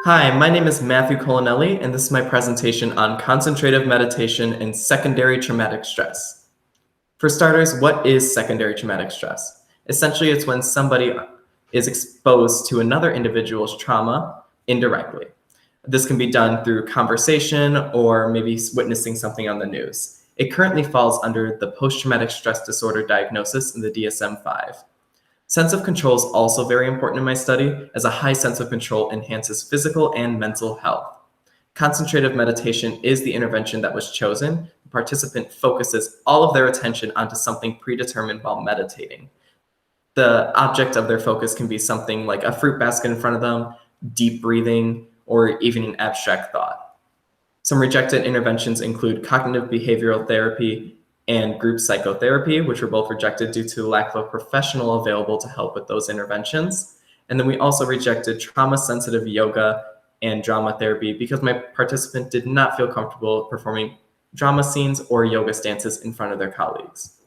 Hi, my name is Matthew Colinelli, and this is my presentation on concentrative meditation and secondary traumatic stress. For starters, what is secondary traumatic stress? Essentially, it's when somebody is exposed to another individual's trauma indirectly. This can be done through conversation or maybe witnessing something on the news. It currently falls under the post-traumatic stress disorder diagnosis in the DSM-5. Sense of control is also very important in my study, as a high sense of control enhances physical and mental health. Concentrative meditation is the intervention that was chosen. The participant focuses all of their attention onto something predetermined while meditating. The object of their focus can be something like a fruit basket in front of them, deep breathing, or even an abstract thought. Some rejected interventions include cognitive behavioral therapy and group psychotherapy, which were both rejected due to the lack of a professional available to help with those interventions. And then we also rejected trauma-sensitive yoga and drama therapy because my participant did not feel comfortable performing drama scenes or yoga stances in front of their colleagues.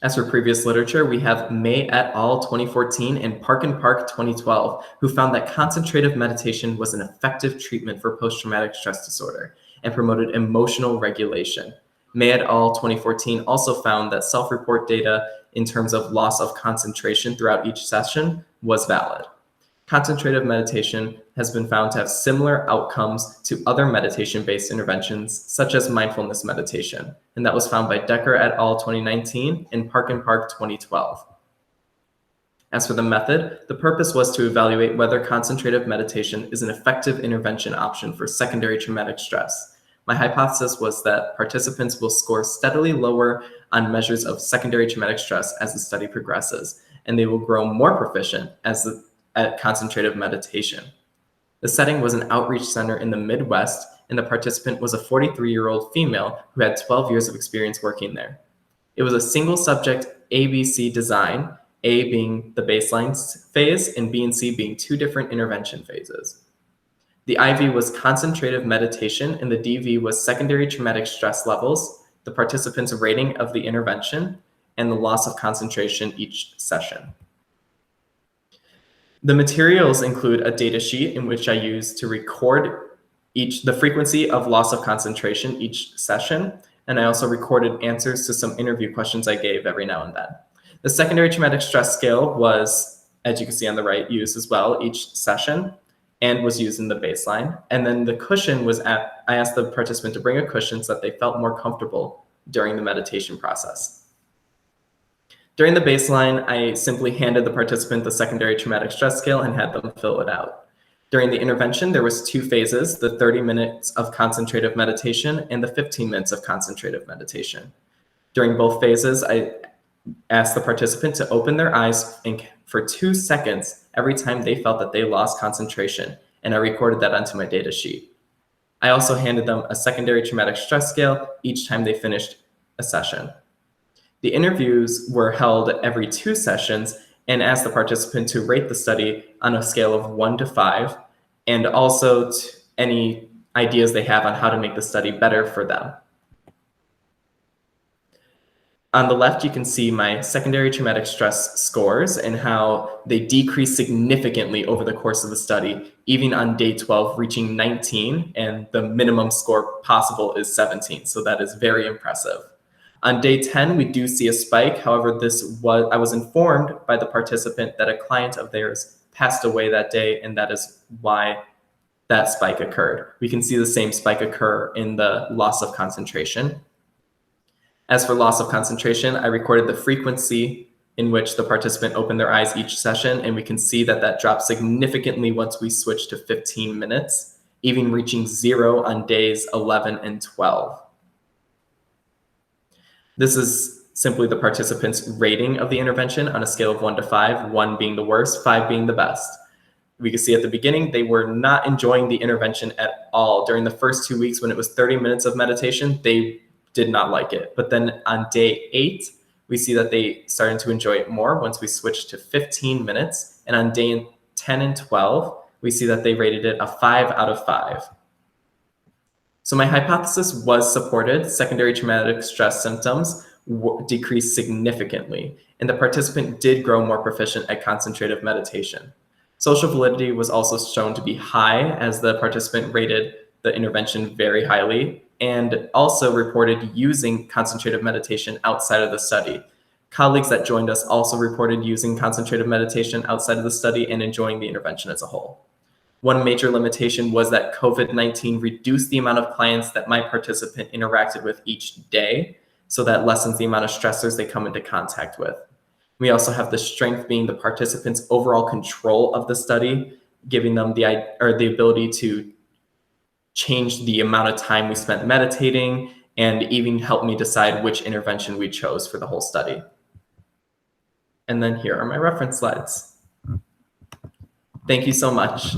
As for previous literature, we have May et al. 2014 and Park 2012, who found that concentrative meditation was an effective treatment for post-traumatic stress disorder and promoted emotional regulation. May et al. 2014 also found that self-report data in terms of loss of concentration throughout each session was valid. Concentrative meditation has been found to have similar outcomes to other meditation-based interventions, such as mindfulness meditation, and that was found by Decker et al. 2019 and Park 2012. As for the method, the purpose was to evaluate whether concentrative meditation is an effective intervention option for secondary traumatic stress. My hypothesis was that participants will score steadily lower on measures of secondary traumatic stress as the study progresses, and they will grow more proficient at concentrative meditation. The setting was an outreach center in the Midwest, and the participant was a 43-year-old female who had 12 years of experience working there. It was a single subject ABC design, A being the baseline phase and B and C being two different intervention phases. The IV was concentrative meditation and the DV was secondary traumatic stress levels, the participant's rating of the intervention, and the loss of concentration each session. The materials include a data sheet in which I use to record the frequency of loss of concentration each session, and I also recorded answers to some interview questions I gave every now and then. The secondary traumatic stress scale was, as you can see on the right, used as well each session and was used in the baseline. And then the cushion I asked the participant to bring a cushion so that they felt more comfortable during the meditation process. During the baseline, I simply handed the participant the secondary traumatic stress scale and had them fill it out. During the intervention, there was two phases, the 30 minutes of concentrative meditation and the 15 minutes of concentrative meditation. During both phases, I asked the participant to open their eyes for 2 seconds every time they felt that they lost concentration, and I recorded that onto my data sheet. I also handed them a secondary traumatic stress scale each time they finished a session. The interviews were held every 2 sessions and asked the participant to rate the study on a scale of 1 to 5, and also any ideas they have on how to make the study better for them. On the left, you can see my secondary traumatic stress scores and how they decreased significantly over the course of the study, even on day 12, reaching 19, and the minimum score possible is 17, so that is very impressive. On day 10, we do see a spike. However, I was informed by the participant that a client of theirs passed away that day, and that is why that spike occurred. We can see the same spike occur in the loss of concentration. As for loss of concentration, I recorded the frequency in which the participant opened their eyes each session, and we can see that dropped significantly once we switched to 15 minutes, even reaching 0 on days 11 and 12. This is simply the participant's rating of the intervention on a scale of 1 to 5, 1 being the worst, 5 being the best. We can see at the beginning, they were not enjoying the intervention at all. During the first 2 weeks when it was 30 minutes of meditation, they did not like it. But then on day 8, we see that they started to enjoy it more once we switched to 15 minutes. And on day 10 and 12, we see that they rated it a 5 out of 5. So my hypothesis was supported. Secondary traumatic stress symptoms decreased significantly, and the participant did grow more proficient at concentrative meditation. Social validity was also shown to be high, as the participant rated the intervention very highly and also reported using concentrative meditation outside of the study. Colleagues that joined us also reported using concentrative meditation outside of the study and enjoying the intervention as a whole. One major limitation was that COVID-19 reduced the amount of clients that my participant interacted with each day, so that lessens the amount of stressors they come into contact with. We also have the strength being the participants' overall control of the study, giving them the ability to change the amount of time we spent meditating and even help me decide which intervention we chose for the whole study. And then here are my reference slides. Thank you so much.